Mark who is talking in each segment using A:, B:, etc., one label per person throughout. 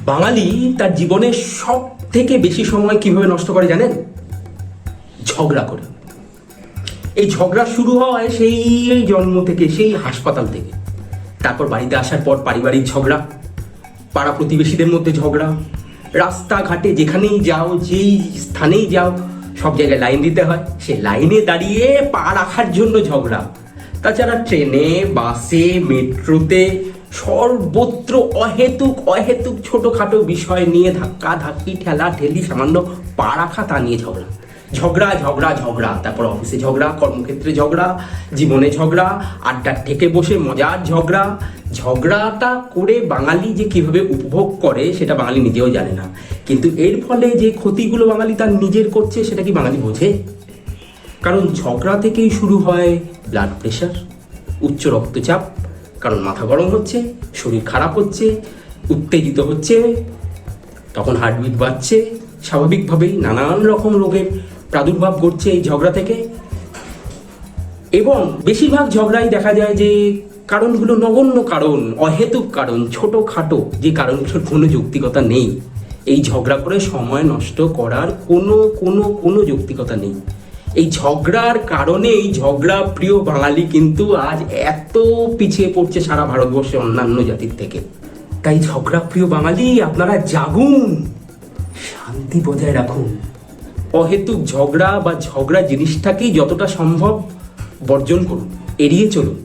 A: বাঙালি তার জীবনের সব থেকে বেশি সময় কিভাবে নষ্ট করে জানেন? ঝগড়া করে। এই ঝগড়া শুরু হয় সেই জন্ম থেকে, সেই হাসপাতাল থেকে। তারপর বাড়িতে আসার পর পারিবারিক ঝগড়া, পাড়া প্রতিবেশীদের মধ্যে ঝগড়া, রাস্তাঘাটে যেখানেই যাও, যেই স্থানেই যাও, সব জায়গায় লাইন দিতে হয়, সে লাইনে দাঁড়িয়ে পা রাখার জন্য ঝগড়া। তাছাড়া ট্রেনে, বাসে, মেট্রোতে সর্বত্র অহেতুক ছোটোখাটো বিষয় নিয়ে ধাক্কা ধাক্কি, ঠেলা ঠেলি, সামান্য পা রাখা, তা নিয়ে ঝগড়া। ঝগড়া ঝগড়া ঝগড়া, তারপর অফিসে ঝগড়া, কর্মক্ষেত্রে ঝগড়া, জীবনে ঝগড়া, আড্ডার থেকে বসে মজার ঝগড়া। ঝগড়াটা করে বাঙালি যে কিভাবে উপভোগ করে সেটা বাঙালি নিজেও জানে না। কিন্তু এর ফলে যে ক্ষতিগুলো বাঙালি তার নিজের করছে সেটা কি বাঙালি বোঝে? কারণ ঝগড়া থেকেই শুরু হয় ব্লাড প্রেশার, উচ্চ রক্তচাপ, কারণ মাথা গরম হচ্ছে, শরীর খারাপ হচ্ছে, উত্তেজিত হচ্ছে, তখন হার্টবিট বাড়ছে, স্বাভাবিকভাবেই নানান রকম রোগের প্রাদুর্ভাব ঘটছে এই ঝগড়া থেকে। এবং বেশিরভাগ ঝগড়াই দেখা যায় যে কারণগুলো নগণ্য কারণ, অহেতুক কারণ, ছোটোখাটো যে কারণগুলোর কোনো যৌক্তিকতা নেই। এই ঝগড়া করে সময় নষ্ট করার কোনো যৌক্তিকতা নেই। এই ঝগড়ার কারণে এই ঝগড়া প্রিয় বাঙালি কিন্তু আজ এত পিছিয়ে পড়ছে সারা ভারতবর্ষে অন্যান্য জাতির থেকে। তাই ঝগড়া প্রিয় বাঙালি, আপনারা জাগুন, শান্তি বজায় রাখুন। অহেতুক ঝগড়া বা ঝগড়া জিনিসটাকেই যতটা সম্ভব বর্জন করুন, এড়িয়ে চলুন।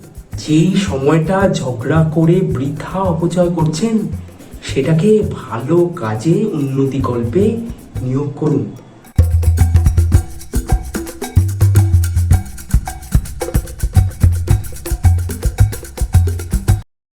A: যেই সময়টা ঝগড়া করে বৃথা অপচয় করছেন সেটাকে ভালো কাজে, উন্নতি কল্পে নিয়োগ করুন।